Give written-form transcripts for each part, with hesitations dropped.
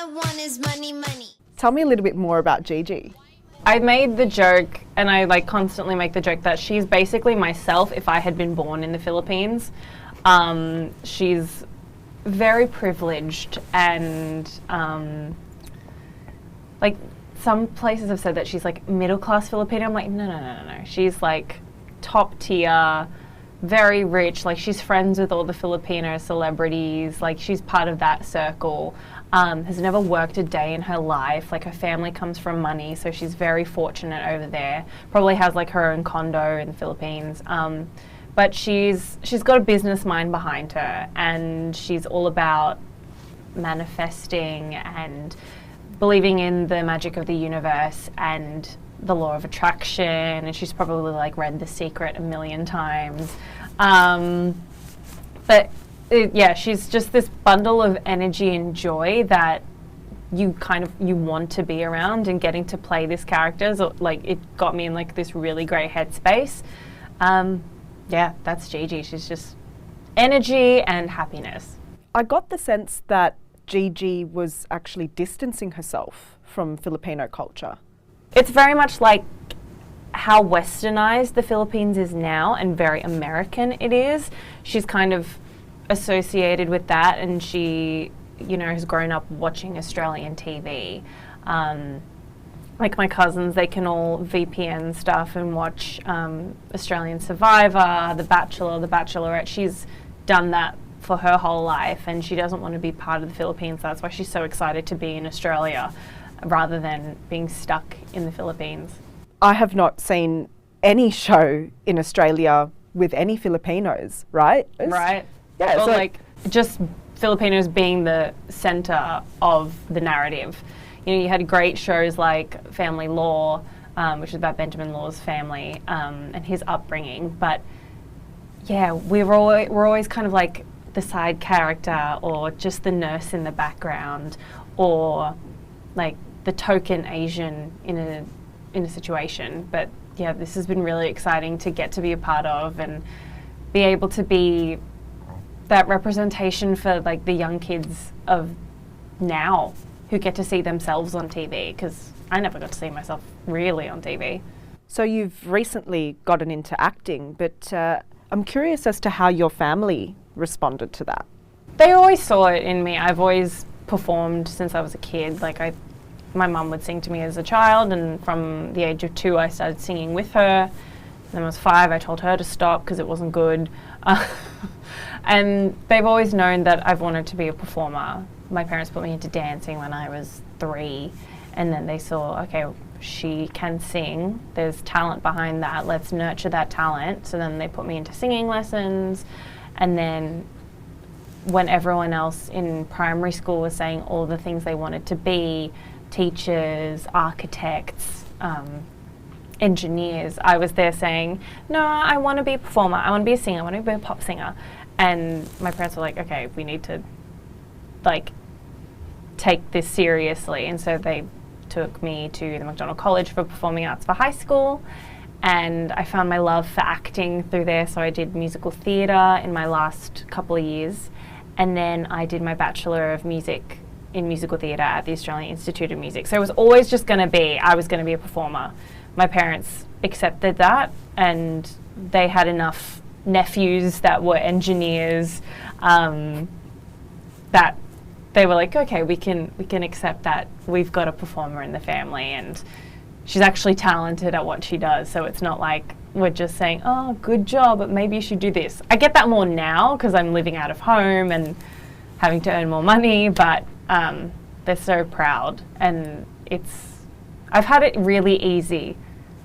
want is money, money. Tell me a little bit more about Gigi. I made the joke, and I constantly make the joke that she's basically myself if I had been born in the Philippines. She's very privileged, and some places have said that she's middle class Filipino. I'm like, no. She's top tier, very rich. She's friends with all the Filipino celebrities. She's part of that circle. Has never worked a day in her life. Her family comes from money, so she's very fortunate over there. Probably has her own condo in the Philippines. But she's got a business mind behind her, and she's all about manifesting and believing in the magic of the universe and the law of attraction, and she's probably read The Secret a million times. She's just this bundle of energy and joy that you want to be around, and getting to play this character, it got me in this really great headspace. That's Gigi. She's just energy and happiness. I got the sense that Gigi was actually distancing herself from Filipino culture. It's very much how westernized the Philippines is now, and very American it is. She's kind of associated with that, and she, has grown up watching Australian TV. My cousins, they can all VPN stuff and watch Australian Survivor, The Bachelor, The Bachelorette. She's done that for her whole life, and she doesn't want to be part of the Philippines. That's why she's so excited to be in Australia rather than being stuck in the Philippines. I have not seen any show in Australia with any Filipinos, right? Right. Yeah. Or just Filipinos being the centre of the narrative. You had great shows like Family Law, which is about Benjamin Law's family and his upbringing. But yeah, we're always kind of the side character, or just the nurse in the background, or the token Asian in a situation. But yeah, this has been really exciting to get to be a part of and be able to be that representation for the young kids of now who get to see themselves on TV, because I never got to see myself really on TV. So you've recently gotten into acting, but I'm curious as to how your family responded to that. They always saw it in me. I've always performed since I was a kid. My mum would sing to me as a child, and from the age of 2 I started singing with her. Then when I was 5 I told her to stop because it wasn't good. And they've always known that I've wanted to be a performer. My parents put me into dancing when I was 3, and then they saw, okay, she can sing, there's talent behind that, let's nurture that talent. So then they put me into singing lessons, and then when everyone else in primary school was saying all the things they wanted to be, teachers, architects, engineers, I was there saying, no, I want to be a performer, I want to be a singer, I want to be a pop singer. And my parents were like, okay, we need to take this seriously. And so they took me to the MacDonald College for Performing Arts for high school, and I found my love for acting through there. So I did musical theatre in my last couple of years, and then I did my Bachelor of Music in Musical Theatre at the Australian Institute of Music. So it was always just going to be, I was going to be a performer. My parents accepted that, and they had enough nephews that were engineers that they were like, okay, we can accept that we've got a performer in the family, and she's actually talented at what she does. So it's not like we're just saying, oh, good job, but maybe you should do this. I get that more now because I'm living out of home and having to earn more money, but they're so proud, and I've had it really easy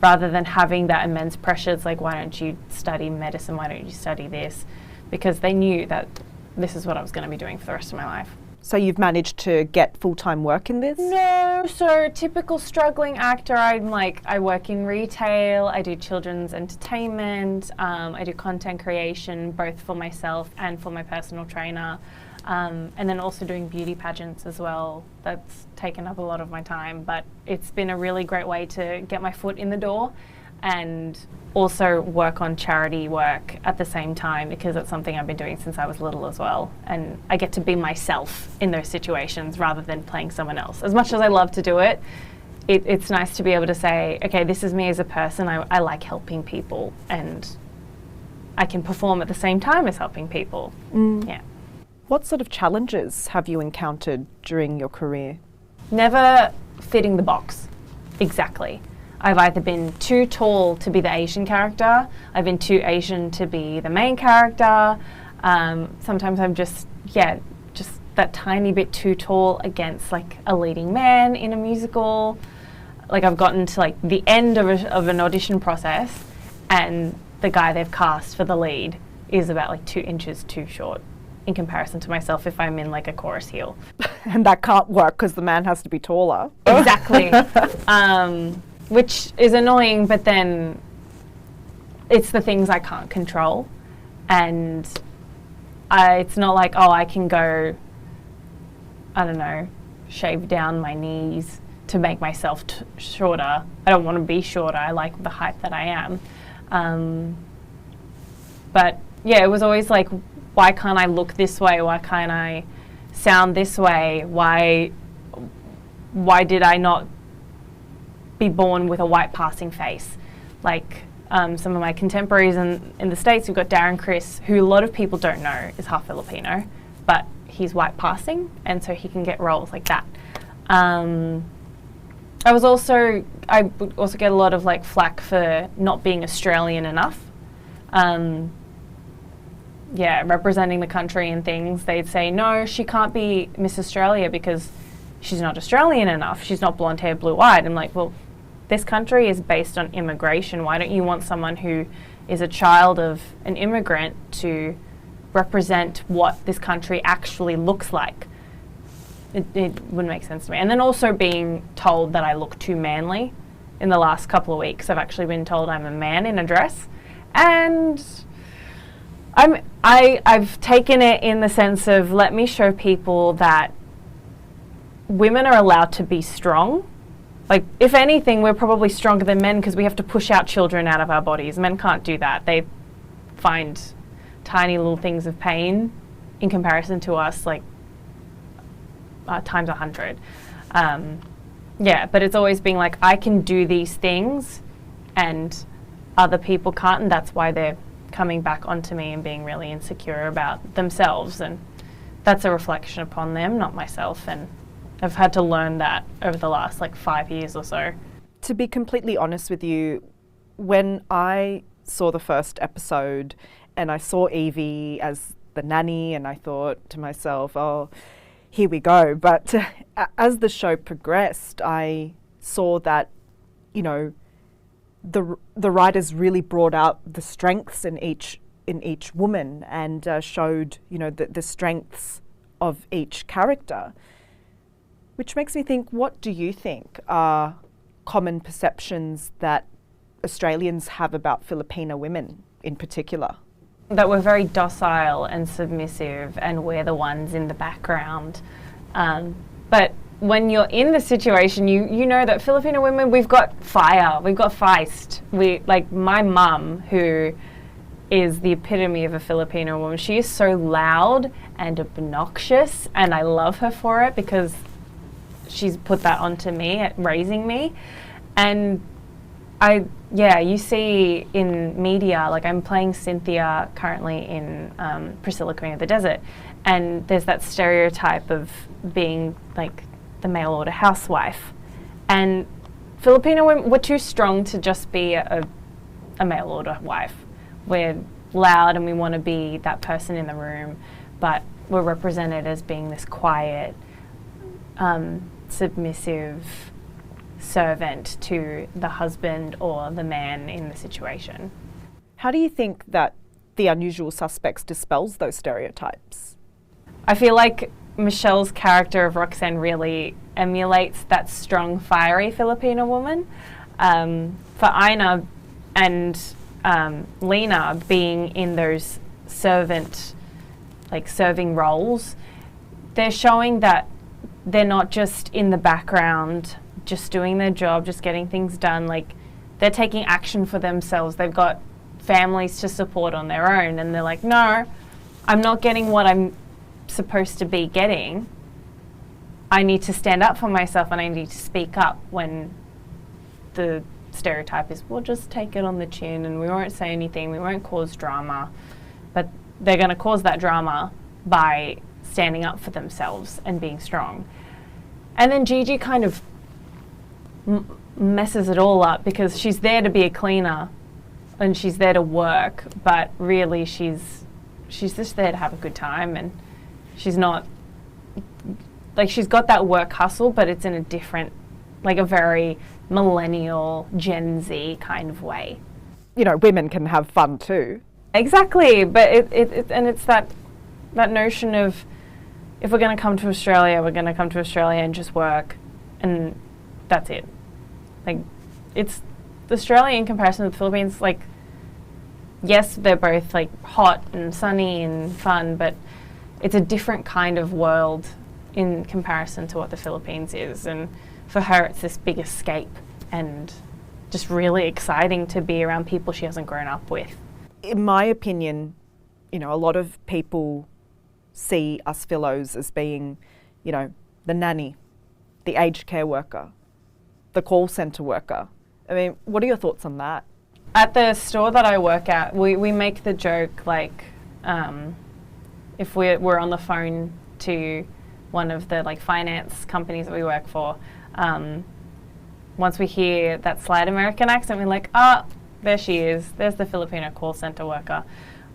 rather than having that immense pressure. It's like, why don't you study medicine? Why don't you study this? Because they knew that this is what I was going to be doing for the rest of my life. So you've managed to get full-time work in this? No, so typical struggling actor. I work in retail, I do children's entertainment, I do content creation, both for myself and for my personal trainer, and then also doing beauty pageants as well. That's taken up a lot of my time, but it's been a really great way to get my foot in the door and also work on charity work at the same time, because it's something I've been doing since I was little as well. And I get to be myself in those situations rather than playing someone else. As much as I love to do it, it's nice to be able to say, okay, this is me as a person. I like helping people, and I can perform at the same time as helping people. Yeah. What sort of challenges have you encountered during your career? Never fitting the box. Exactly. I've either been too tall to be the Asian character, I've been too Asian to be the main character. Sometimes I'm just that tiny bit too tall against like a leading man in a musical. Like I've gotten to like the end of an audition process, and the guy they've cast for the lead is about like 2 inches too short in comparison to myself if I'm in like a chorus heel. And that can't work because the man has to be taller. Exactly. Which is annoying, but then it's the things I can't control. And it's not like, oh, I can go, I don't know, shave down my knees to make myself shorter. I don't want to be shorter. I like the height that I am. But yeah, it was always like, why can't I look this way? Why can't I sound this way? Why did I not be born with a white passing face? Like some of my contemporaries in the States, we've got Darren Criss, who a lot of people don't know is half Filipino, but he's white passing, and so he can get roles like that. I would also get a lot of like flack for not being Australian enough. Representing the country and things. They'd say, no, she can't be Miss Australia because she's not Australian enough. She's not blonde hair, blue eyed. I'm like, well, this country is based on immigration. Why don't you want someone who is a child of an immigrant to represent what this country actually looks like? It wouldn't make sense to me. And then also being told that I look too manly. In the last couple of weeks, I've actually been told I'm a man in a dress. And I've taken it in the sense of, let me show people that women are allowed to be strong. Like, if anything, we're probably stronger than men because we have to push out children out of our bodies. Men can't do that. They find tiny little things of pain in comparison to us, like, times 100. But it's always being like, I can do these things and other people can't, and that's why they're coming back onto me and being really insecure about themselves, and that's a reflection upon them, not myself. And I've had to learn that over the last like 5 years or so. To be completely honest with you, when I saw the first episode and I saw Evie as the nanny, and I thought to myself, oh, here we go. But as the show progressed, I saw that, you know, the writers really brought out the strengths in each woman, and showed, you know, the strengths of each character, which makes me think, what do you think are common perceptions that Australians have about Filipino women in particular? That we're very docile and submissive, and we're the ones in the background. But when you're in the situation, you know that Filipino women, we've got fire, we've got feist. Like my mum, who is the epitome of a Filipino woman, she is so loud and obnoxious, and I love her for it because she's put that onto me at raising me. And you see in media, like I'm playing Cynthia currently in Priscilla, Queen of the Desert, and there's that stereotype of being like the mail order housewife. And Filipino women, we're too strong to just be a mail order wife. We're loud and we want to be that person in the room, but we're represented as being this quiet, submissive servant to the husband or the man in the situation. How do you think that The Unusual Suspects dispels those stereotypes? I feel like Michelle's character of Roxanne really emulates that strong, fiery Filipino woman. For Ina and Lena being in those serving roles, they're showing that they're not just in the background, just doing their job, just getting things done. Like, they're taking action for themselves. They've got families to support on their own, and they're like, no, I'm not getting what I'm supposed to be getting. I need to stand up for myself, and I need to speak up when the stereotype is, we'll just take it on the chin and we won't say anything, we won't cause drama. But they're going to cause that drama by standing up for themselves and being strong. And then Gigi kind of messes it all up, because she's there to be a cleaner and she's there to work, but really she's just there to have a good time, and she's not, like, she's got that work hustle, but it's in a different, like a very millennial, Gen Z kind of way. You know, women can have fun too. Exactly, but it's that notion of, if we're going to come to Australia, we're going to come to Australia and just work, and that's it. Like, it's Australia in comparison to the Philippines. Like, yes, they're both like hot and sunny and fun, but it's a different kind of world in comparison to what the Philippines is. And for her, it's this big escape and just really exciting to be around people she hasn't grown up with. In my opinion, you know, a lot of people see us Philos as being, you know, the nanny, the aged care worker, the call centre worker. I mean, what are your thoughts on that? At the store that I work at, we make the joke, like, if we're on the phone to one of the like finance companies that we work for, once we hear that slight American accent, we're like, ah, there she is. There's the Filipino call center worker.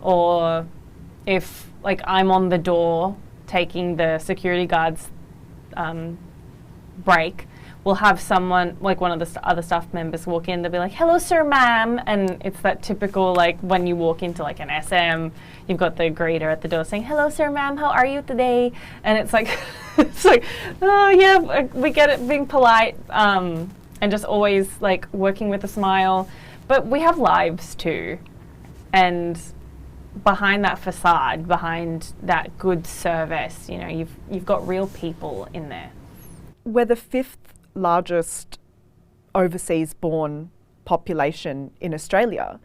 Or if like I'm on the door taking the security guard's break, we'll have someone, like one of the other staff members, walk in. They'll be like, hello, sir, ma'am. And it's that typical, like, when you walk into, like, an SM, you've got the greeter at the door saying, hello, sir, ma'am, how are you today? And it's like, it's like, oh, yeah, we get it, being polite, and just always, like, working with a smile. But we have lives, too. And behind that facade, behind that good service, you know, you've got real people in there. We're the fifth largest overseas born population in Australia,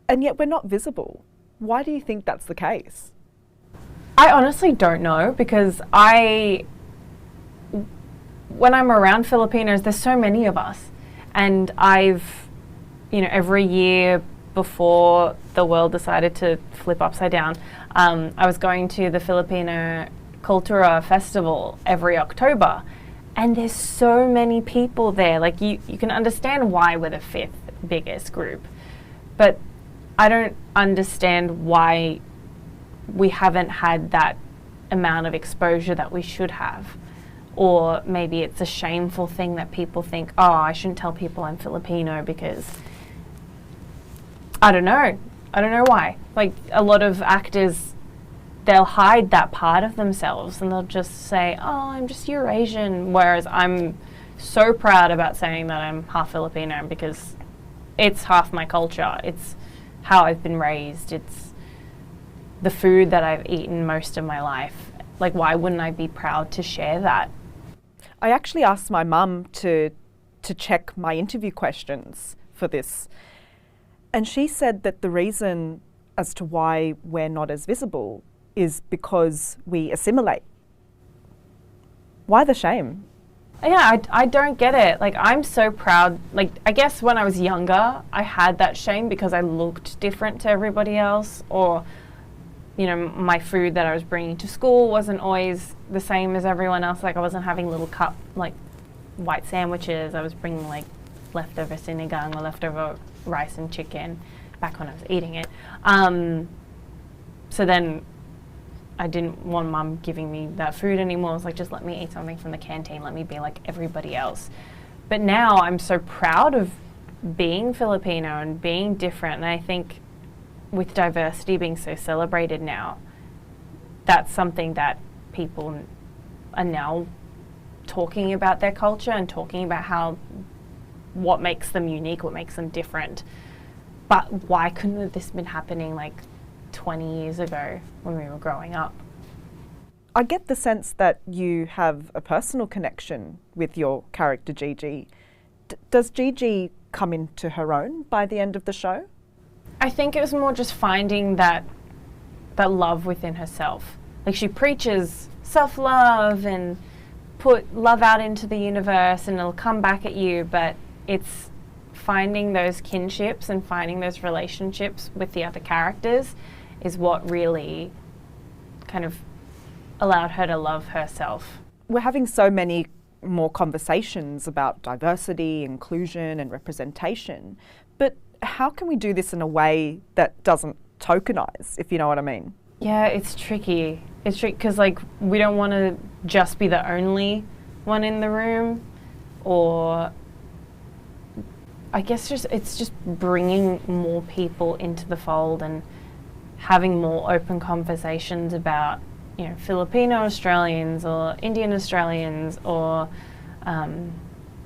and yet we're not visible. Why do you think that's the case? I honestly don't know, because when I'm around Filipinos, there's so many of us, and I've, you know, every year before the world decided to flip upside down, I was going to the Filipino Cultura Festival every October. And there's so many people there. Like, you can understand why we're the fifth biggest group. But I don't understand why we haven't had that amount of exposure that we should have. Or maybe it's a shameful thing that people think, oh, I shouldn't tell people I'm Filipino because, I don't know. I don't know why. Like, a lot of actors, they'll hide that part of themselves and they'll just say, oh, I'm just Eurasian. Whereas I'm so proud about saying that I'm half Filipino, because it's half my culture. It's how I've been raised. It's the food that I've eaten most of my life. Like, why wouldn't I be proud to share that? I actually asked my mum to check my interview questions for this. And she said that the reason as to why we're not as visible is because we assimilate. Why the shame? Yeah, I don't get it. Like, I'm so proud. Like, I guess when I was younger, I had that shame because I looked different to everybody else, or, you know, my food that I was bringing to school wasn't always the same as everyone else. Like, I wasn't having little cup, like, white sandwiches. I was bringing, like, leftover sinigang or leftover rice and chicken back when I was eating it. So then I didn't want mum giving me that food anymore. I was like, just let me eat something from the canteen. Let me be like everybody else. But now I'm so proud of being Filipino and being different. And I think with diversity being so celebrated now, that's something that people are now talking about their culture and talking about what makes them unique, what makes them different. But why couldn't this been happening like 20 years ago when we were growing up? I get the sense that you have a personal connection with your character Gigi. Does Gigi come into her own by the end of the show? I think it was more just finding that love within herself. Like, she preaches self-love and put love out into the universe and it'll come back at you, but it's finding those kinships and finding those relationships with the other characters is what really kind of allowed her to love herself. We're having so many more conversations about diversity, inclusion and representation, but how can we do this in a way that doesn't tokenize, if you know what I mean? Yeah, it's tricky. It's tricky because, like, we don't want to just be the only one in the room, or I guess it's just bringing more people into the fold and having more open conversations about, you know, Filipino Australians or Indian Australians or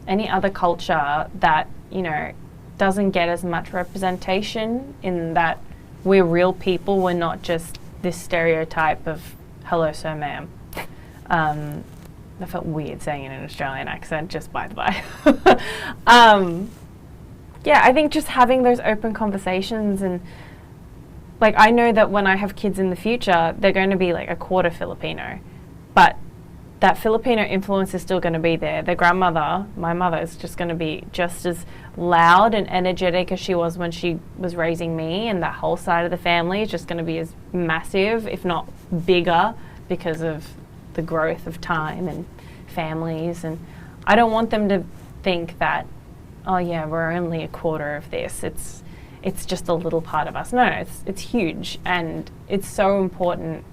any other culture that, you know, doesn't get as much representation, in that we're real people, we're not just this stereotype of hello sir ma'am. I felt weird saying it in an Australian accent, just by the way. Yeah, I think just having those open conversations, and like, I know that when I have kids in the future, they're going to be like a quarter Filipino, but that Filipino influence is still going to be there. Their grandmother, my mother, is just going to be just as loud and energetic as she was when she was raising me, and that whole side of the family is just going to be as massive, if not bigger, because of the growth of time and families. And I don't want them to think that, oh yeah, we're only a quarter of this. It's just a little part of us. No, it's huge, and it's so important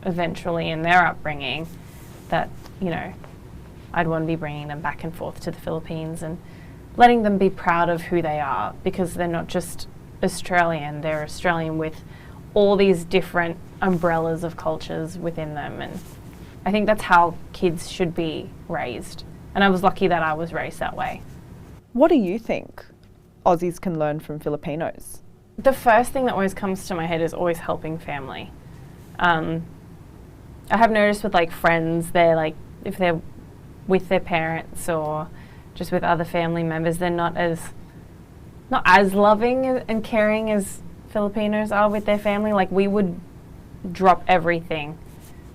eventually in their upbringing that, you know, I'd want to be bringing them back and forth to the Philippines and letting them be proud of who they are, because they're not just Australian, they're Australian with all these different umbrellas of cultures within them. And I think that's how kids should be raised. And I was lucky that I was raised that way. What do you think Aussies can learn from Filipinos? The first thing that always comes to my head is always helping family. I have noticed with, like, friends, they're like, if they're with their parents or just with other family members, they're not as loving and caring as Filipinos are with their family. Like, we would drop everything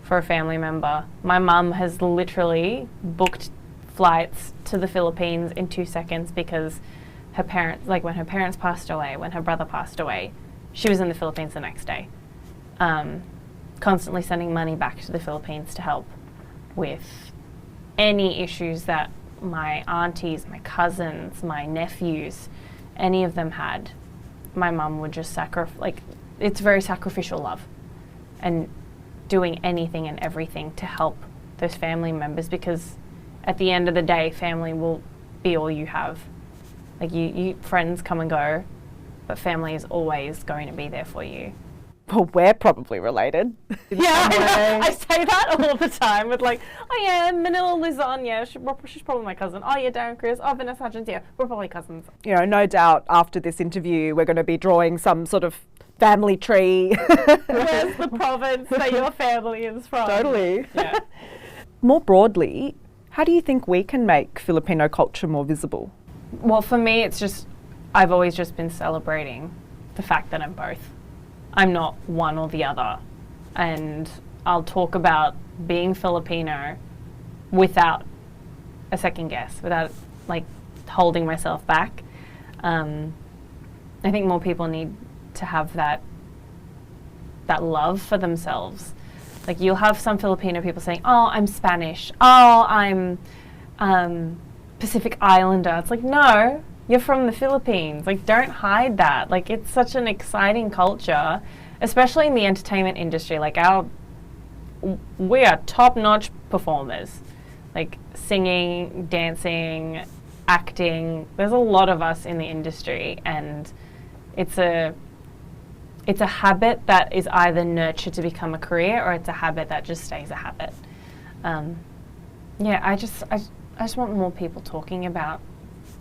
for a family member. My mum has literally booked flights to the Philippines in 2 seconds because her parents, like when her parents passed away, when her brother passed away, she was in the Philippines the next day. Constantly sending money back to the Philippines to help with any issues that my aunties, my cousins, my nephews, any of them had. My mum would just it's very sacrificial love, and doing anything and everything to help those family members, because at the end of the day, family will be all you have. Like, you friends come and go, but family is always going to be there for you. Well, we're probably related. Yeah, I say that all the time with, like, oh yeah, Manila Luzon, yeah, she's probably my cousin. Oh yeah, Darren Chris, oh Vanessa Hutchins, yeah, we're probably cousins. You know, no doubt after this interview, we're going to be drawing some sort of family tree. Where's the province that your family is from? Totally. Yeah. More broadly, how do you think we can make Filipino culture more visible? Well, for me, it's just, I've always just been celebrating the fact that I'm both. I'm not one or the other. And I'll talk about being Filipino without a second guess, without, like, holding myself back. I think more people need to have that love for themselves. Like, you'll have some Filipino people saying, oh, I'm Spanish. Oh, I'm Pacific Islander. It's like, no, you're from the Philippines. Like, don't hide that. Like, it's such an exciting culture, especially in the entertainment industry. Like, we are top-notch performers. Like, singing, dancing, acting. There's a lot of us in the industry, and it's a habit that is either nurtured to become a career, or it's a habit that just stays a habit. I just want more people talking about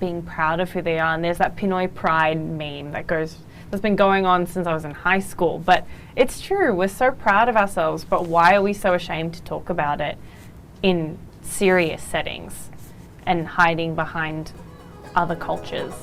being proud of who they are. And there's that Pinoy pride meme that's been going on since I was in high school. But it's true, we're so proud of ourselves, but why are we so ashamed to talk about it in serious settings and hiding behind other cultures.